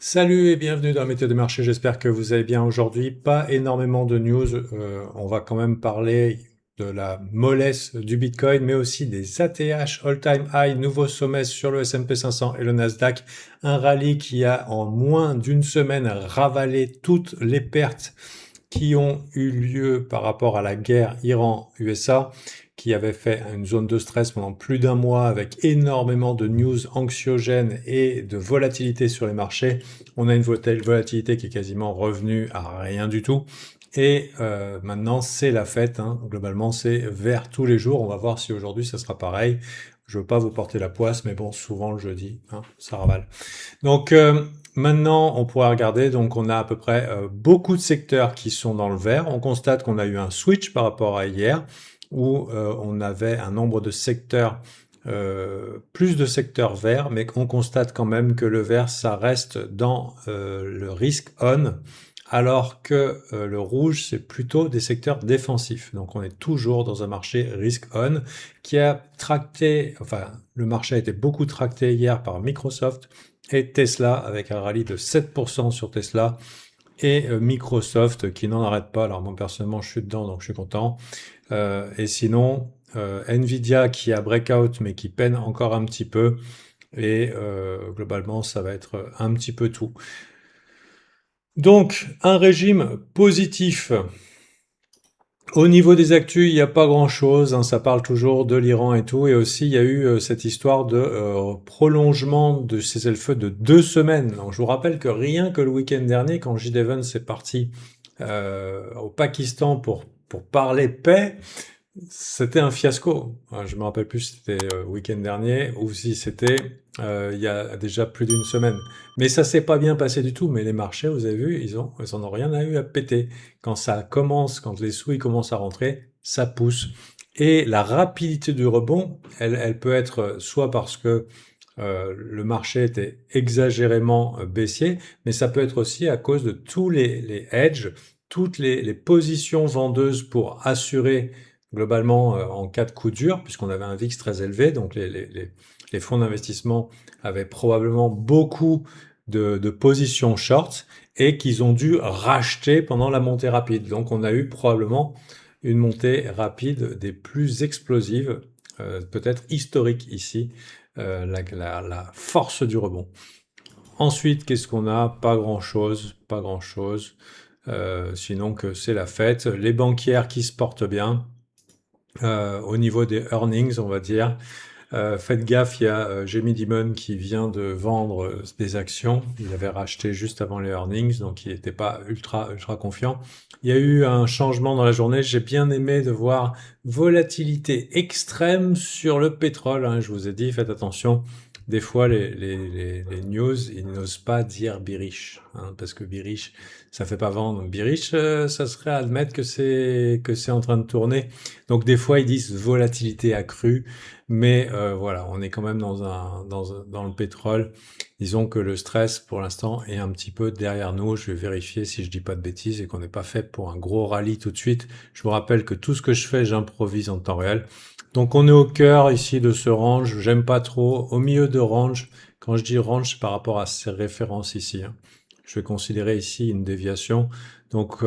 Salut et bienvenue dans la méthode de marché, j'espère que vous allez bien aujourd'hui. Pas énormément de news, on va quand même parler de la mollesse du Bitcoin, mais aussi des ATH all-time high, nouveau sommet sur le S&P 500 et le Nasdaq. Un rallye qui a en moins d'une semaine ravalé toutes les pertes qui ont eu lieu par rapport à la guerre Iran-USA, qui avait fait une zone de stress pendant plus d'un mois avec énormément de news anxiogènes et de volatilité sur les marchés. On a une volatilité qui est quasiment revenue à rien du tout. Et maintenant, c'est la fête. Hein. Globalement, c'est vert tous les jours. On va voir si aujourd'hui, ça sera pareil. Je veux pas vous porter la poisse, mais bon, souvent le jeudi, hein, ça ravale. Donc maintenant, on pourra regarder. Donc on a à peu près beaucoup de secteurs qui sont dans le vert. On constate qu'on a eu un switch par rapport à hier, où on avait un nombre de secteurs, plus de secteurs verts, mais on constate quand même que le vert, ça reste dans le risk on, alors que le rouge, c'est plutôt des secteurs défensifs. Donc on est toujours dans un marché risk on qui a tracté, enfin le marché a été beaucoup tracté hier par Microsoft et Tesla avec un rallye de 7% sur Tesla et Microsoft qui n'en arrête pas. Alors moi personnellement je suis dedans donc je suis content. Et sinon Nvidia qui a breakout mais qui peine encore un petit peu et globalement ça va être un petit peu tout. Donc un régime positif. Au niveau des actus, il n'y a pas grand-chose, hein, ça parle toujours de l'Iran et tout, et aussi il y a eu cette histoire de prolongement de cessez-le-feu de 2 semaines. Donc, je vous rappelle que rien que le week-end dernier, quand J. Evans est parti au Pakistan pour parler paix, c'était un fiasco. Je me rappelle plus si c'était le week-end dernier ou si c'était il y a déjà plus d'une semaine. Mais ça s'est pas bien passé du tout. Mais les marchés, vous avez vu, ils en ont rien à eu à péter. Quand ça commence, quand les sous ils commencent à rentrer, ça pousse. Et la rapidité du rebond, elle peut être soit parce que le marché était exagérément baissier, mais ça peut être aussi à cause de tous les hedges, toutes les positions vendeuses pour assurer globalement en cas de coup dur, puisqu'on avait un VIX très élevé, donc les fonds d'investissement avaient probablement beaucoup de positions short et qu'ils ont dû racheter pendant la montée rapide. Donc on a eu probablement une montée rapide des plus explosives, peut-être historique ici, la force du rebond. Ensuite, qu'est-ce qu'on a? Pas grand-chose, pas grand-chose. Sinon que c'est la fête. Les banquières qui se portent bien. Au niveau des earnings, on va dire. Faites gaffe, il y a Jamie Dimon qui vient de vendre des actions. Il avait racheté juste avant les earnings, donc il n'était pas ultra confiant. Il y a eu un changement dans la journée. J'ai bien aimé de voir volatilité extrême sur le pétrole. Hein. Je vous ai dit, faites attention. Des fois, les news, ils n'osent pas dire bearish, hein, parce que bearish, ça fait pas vendre. Bearish, ça serait admettre que c'est en train de tourner. Donc des fois, ils disent volatilité accrue. Mais voilà, on est quand même dans le pétrole. Disons que le stress, pour l'instant, est un petit peu derrière nous. Je vais vérifier si je dis pas de bêtises et qu'on n'est pas fait pour un gros rallye tout de suite. Je vous rappelle que tout ce que je fais, j'improvise en temps réel. Donc on est au cœur ici de ce range. J'aime pas trop. Au milieu de range, quand je dis range, c'est par rapport à ces références ici. Hein. Je vais considérer ici une déviation. Donc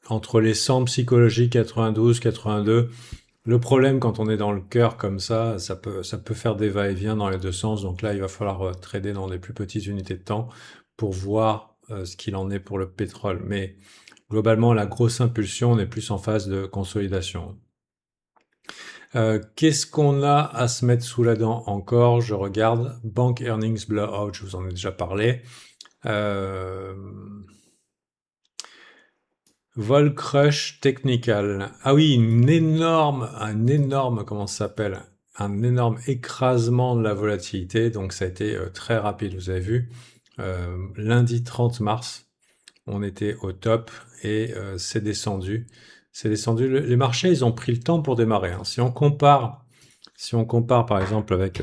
entre les 100 psychologiques 92, 82. Le problème quand on est dans le cœur comme ça peut faire des va-et-vient dans les deux sens. Donc là, il va falloir trader dans des plus petites unités de temps pour voir ce qu'il en est pour le pétrole. Mais globalement, la grosse impulsion, on est plus en phase de consolidation. Qu'est-ce qu'on a à se mettre sous la dent encore? Je regarde Bank Earnings Blowout, je vous en ai déjà parlé. Euh, Vol Crush Technical. Ah oui, un énorme, comment ça s'appelle? Un énorme écrasement de la volatilité. Donc ça a été très rapide, vous avez vu. Lundi 30 mars, on était au top et c'est descendu. C'est descendu. Les marchés, ils ont pris le temps pour démarrer. Hein. Si on compare par exemple avec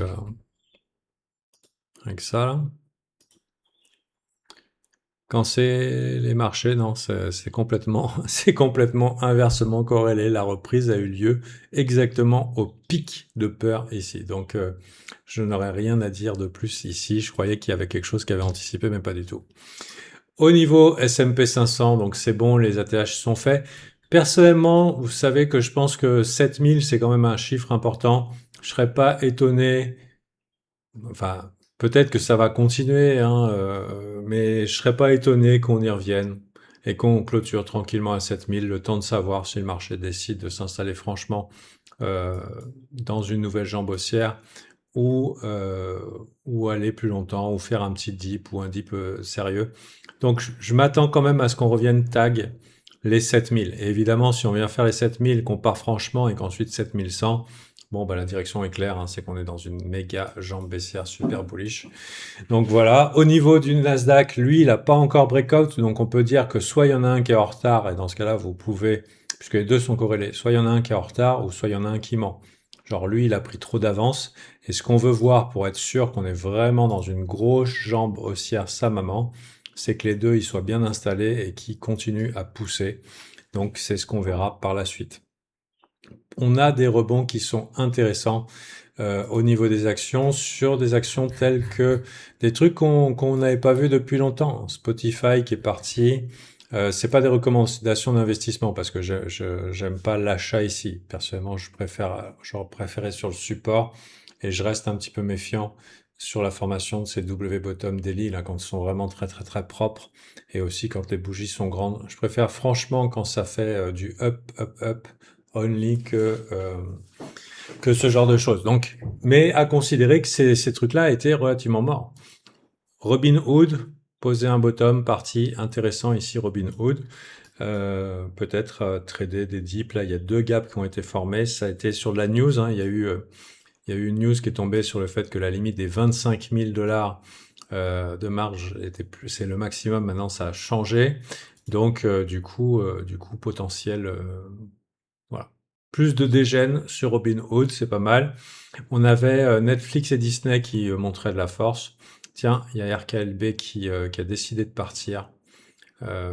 ça là. Quand c'est les marchés, non, c'est complètement, c'est complètement inversement corrélé. La reprise a eu lieu exactement au pic de peur ici. Donc, je n'aurais rien à dire de plus ici. Je croyais qu'il y avait quelque chose qui avait anticipé, mais pas du tout. Au niveau S&P 500, donc c'est bon, les ATH sont faits. Personnellement, vous savez que je pense que 7000, c'est quand même un chiffre important. Je serais pas étonné, enfin, peut-être que ça va continuer, hein, mais je serais pas étonné qu'on y revienne et qu'on clôture tranquillement à 7000, le temps de savoir si le marché décide de s'installer franchement euh, dans une nouvelle jambe haussière ou aller plus longtemps, ou faire un petit dip ou un dip sérieux. Donc je m'attends quand même à ce qu'on revienne tag les 7000. Et évidemment, si on vient faire les 7000, qu'on part franchement et qu'ensuite 7100, bon, bah, la direction est claire, hein, c'est qu'on est dans une méga jambe baissière super bullish. Donc voilà, au niveau du Nasdaq, lui, il n'a pas encore breakout, donc on peut dire que soit il y en a un qui est en retard, et dans ce cas-là, vous pouvez, puisque les deux sont corrélés, soit il y en a un qui est en retard, ou soit il y en a un qui ment. Genre lui, il a pris trop d'avance, et ce qu'on veut voir pour être sûr qu'on est vraiment dans une grosse jambe haussière sa maman, c'est que les deux, ils soient bien installés et qu'ils continuent à pousser. Donc c'est ce qu'on verra par la suite. On a des rebonds qui sont intéressants au niveau des actions, sur des actions telles que des trucs qu'on n'avait pas vu depuis longtemps. Spotify qui est parti. C'est pas des recommandations d'investissement parce que j'aime pas l'achat ici. Personnellement, j'aurais préféré sur le support et je reste un petit peu méfiant sur la formation de ces W bottom daily là quand ils sont vraiment très très très propres et aussi quand les bougies sont grandes. Je préfère franchement quand ça fait du up up up only que ce genre de choses. Donc, mais à considérer que ces trucs-là étaient relativement morts. Robinhood, poser un bottom, parti intéressant ici, Robinhood. Peut-être trader des dips. Là, il y a deux gaps qui ont été formés. Ça a été sur de la news. Hein. Il y a eu une news qui est tombée sur le fait que la limite des 25 000 dollars de marge était plus, c'est le maximum. Maintenant, ça a changé. Donc, du coup, potentiel, voilà. Plus de dégènes sur Robinhood, c'est pas mal. On avait Netflix et Disney qui montraient de la force. Tiens, il y a RKLB qui a décidé de partir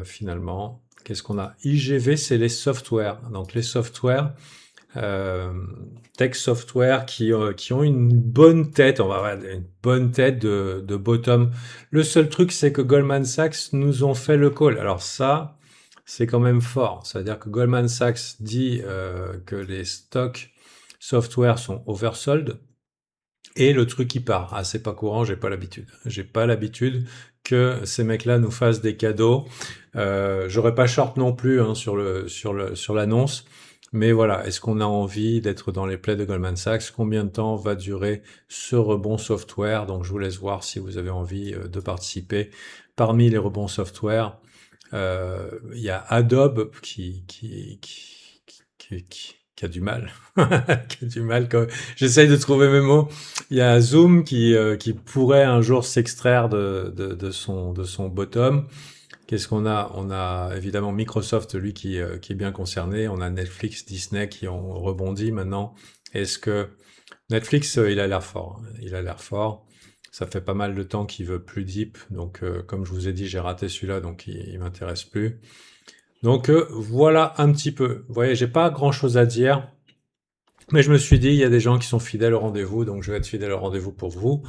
finalement. Qu'est-ce qu'on a? IGV, c'est les softwares. Donc les softwares, euh, tech software qui ont une bonne tête, on va dire une bonne tête de bottom. Le seul truc, c'est que Goldman Sachs nous ont fait le call. Alors ça, c'est quand même fort. C'est-à-dire que Goldman Sachs dit que les stocks software sont oversold. Et le truc qui part. Ah, c'est pas courant, j'ai pas l'habitude. J'ai pas l'habitude que ces mecs-là nous fassent des cadeaux. J'aurais pas short non plus hein, sur l'annonce. Mais voilà, est-ce qu'on a envie d'être dans les plays de Goldman Sachs? Combien de temps va durer ce rebond software? Donc je vous laisse voir si vous avez envie de participer. Parmi les rebonds software, il y a Adobe qui a du mal. Qui a du mal quand j'essaye de trouver mes mots. Il y a Zoom qui pourrait un jour s'extraire de son bottom. Qu'est-ce qu'on a? On a évidemment Microsoft, lui, qui est bien concerné. On a Netflix, Disney qui ont rebondi maintenant. Est-ce que Netflix, il a l'air fort. Il a l'air fort. Ça fait pas mal de temps qu'il veut plus deep. Donc, comme je vous ai dit, j'ai raté celui-là, donc il m'intéresse plus. Donc, voilà un petit peu. Vous voyez, j'ai pas grand-chose à dire. Mais je me suis dit, il y a des gens qui sont fidèles au rendez-vous, donc je vais être fidèle au rendez-vous pour vous.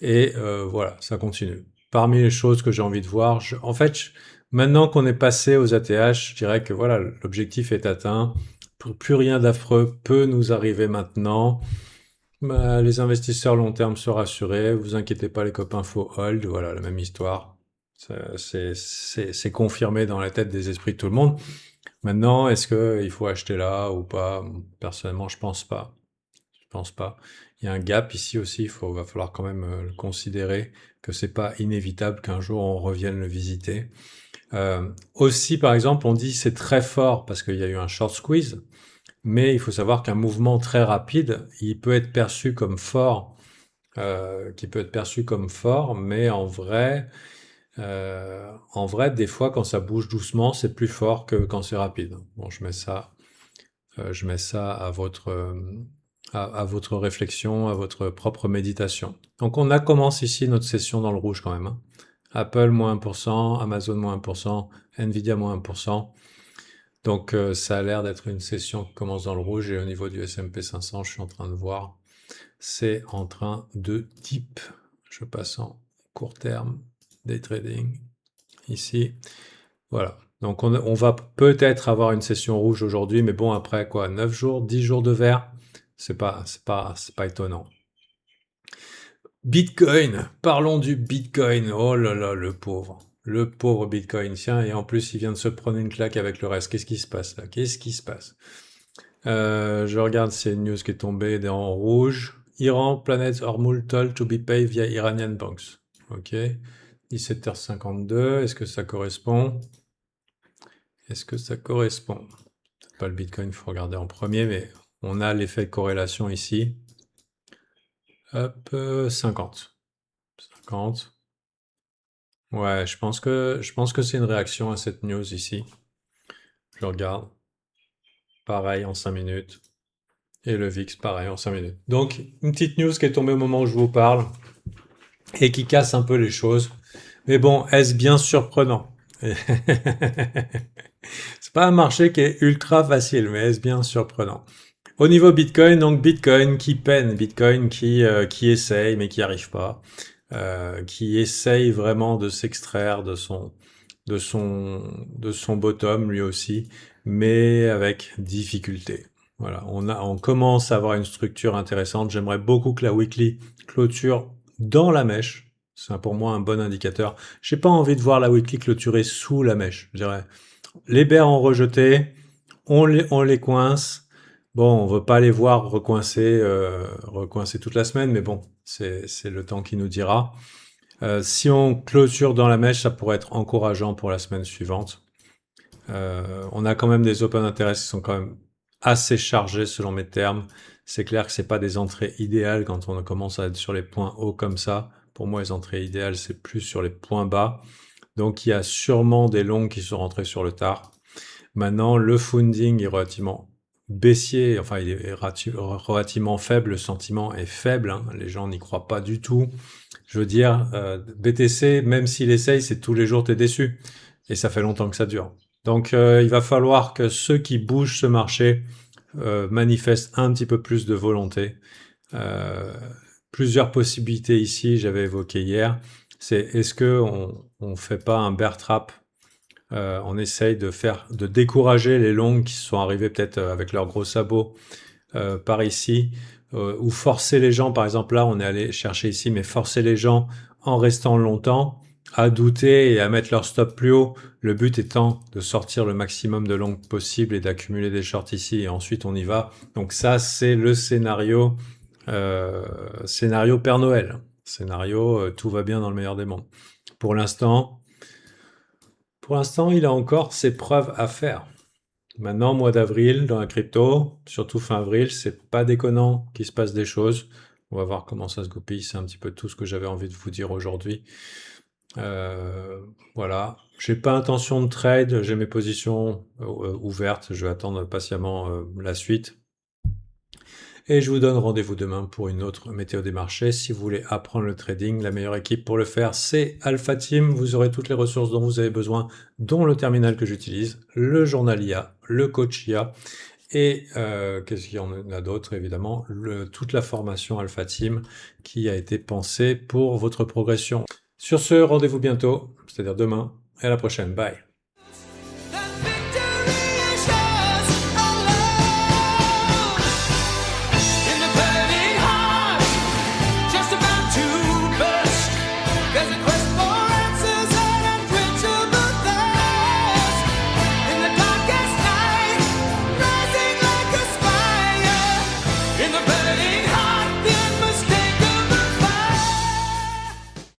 Et voilà, ça continue. Parmi les choses que j'ai envie de voir, en fait, maintenant qu'on est passé aux ATH, je dirais que voilà, l'objectif est atteint. Plus rien d'affreux peut nous arriver maintenant. Bah, les investisseurs long terme se rassurer. Vous inquiétez pas, les copains, faut hold. Voilà, la même histoire. C'est confirmé dans la tête des esprits de tout le monde. Maintenant, est-ce qu'il faut acheter là ou pas? Personnellement, je pense pas. Je pense pas. Il y a un gap ici aussi, va falloir quand même le considérer que c'est pas inévitable qu'un jour on revienne le visiter. Aussi, par exemple, on dit c'est très fort parce qu'il y a eu un short squeeze, mais il faut savoir qu'un mouvement très rapide, il peut être perçu comme fort, qui peut être perçu comme fort, mais en vrai, des fois, quand ça bouge doucement, c'est plus fort que quand c'est rapide. Bon, je mets ça à votre réflexion, à votre propre méditation. Donc, on a commencé ici notre session dans le rouge quand même. Hein. Apple moins 1%, Amazon moins 1%, Nvidia moins 1%. Donc ça a l'air d'être une session qui commence dans le rouge et au niveau du S&P 500, je suis en train de voir, c'est en train de dip. Je passe en court terme, day trading, ici. Voilà. Donc on va peut-être avoir une session rouge aujourd'hui, mais bon, après quoi, 9 jours, 10 jours de vert, c'est pas étonnant. Bitcoin, parlons du Bitcoin. Oh là là, le pauvre Bitcoin. Tiens, et en plus, il vient de se prendre une claque avec le reste. Qu'est-ce qui se passe là? Qu'est-ce qui se passe? Je regarde, c'est une news qui est tombée en rouge. Iran planned Hormuz toll to be paid via Iranian banks. Ok. 17h52. Est-ce que ça correspond? Est-ce que ça correspond? C'est pas le Bitcoin, il faut regarder en premier, mais on a l'effet de corrélation ici. Hop, 50. 50. Ouais, je pense que c'est une réaction à cette news ici. Je regarde. Pareil en 5 minutes. Et le VIX, pareil en 5 minutes. Donc, une petite news qui est tombée au moment où je vous parle et qui casse un peu les choses. Mais bon, est-ce bien surprenant? C'est pas un marché qui est ultra facile, mais est-ce bien surprenant? Au niveau Bitcoin, donc Bitcoin qui peine, Bitcoin qui essaye mais qui n'y arrive pas, qui essaye vraiment de s'extraire de son bottom lui aussi, mais avec difficulté. Voilà, on commence à avoir une structure intéressante. J'aimerais beaucoup que la weekly clôture dans la mèche. C'est pour moi un bon indicateur. J'ai pas envie de voir la weekly clôturer sous la mèche. Je dirais, les bears ont rejeté, on les coince. Bon, on veut pas les voir recoincer toute la semaine, mais bon, c'est le temps qui nous dira. Si on clôture dans la mèche, ça pourrait être encourageant pour la semaine suivante. On a quand même des open interest qui sont quand même assez chargés selon mes termes. C'est clair que c'est pas des entrées idéales quand on commence à être sur les points hauts comme ça. Pour moi, les entrées idéales, c'est plus sur les points bas. Donc, il y a sûrement des longues qui sont rentrées sur le tard. Maintenant, le funding est relativement baissier, enfin, il est relativement faible. Le sentiment est faible, hein. Les gens n'y croient pas du tout. Je veux dire, BTC, même s'il essaye, c'est tous les jours t'es déçu. Et ça fait longtemps que ça dure. Donc il va falloir que ceux qui bougent ce marché manifestent un petit peu plus de volonté. Euh, Plusieurs possibilités ici, j'avais évoqué hier. C'est est-ce que on fait pas un bear trap? On essaye de décourager les longues qui sont arrivées peut-être avec leurs gros sabots par ici, ou forcer les gens, par exemple là on est allé chercher ici, mais forcer les gens en restant longtemps à douter et à mettre leur stop plus haut, le but étant de sortir le maximum de longues possible et d'accumuler des shorts ici et ensuite on y va. Donc ça c'est le scénario Père Noël, scénario tout va bien dans le meilleur des mondes. Pour l'instant il a encore ses preuves à faire. Maintenant, mois d'avril, dans la crypto, surtout fin avril, c'est pas déconnant qu'il se passe des choses. On va voir comment ça se goupille. C'est un petit peu tout ce que j'avais envie de vous dire aujourd'hui. Voilà. J'ai pas intention de trade. J'ai mes positions ouvertes. Je vais attendre patiemment la suite. Et je vous donne rendez-vous demain pour une autre météo des marchés. Si vous voulez apprendre le trading, la meilleure équipe pour le faire, c'est Alpha Team. Vous aurez toutes les ressources dont vous avez besoin, dont le terminal que j'utilise, le journal IA, le coach IA, et qu'est-ce qu'il y en a d'autre, évidemment, toute la formation Alpha Team qui a été pensée pour votre progression. Sur ce, rendez-vous bientôt, c'est-à-dire demain, et à la prochaine. Bye.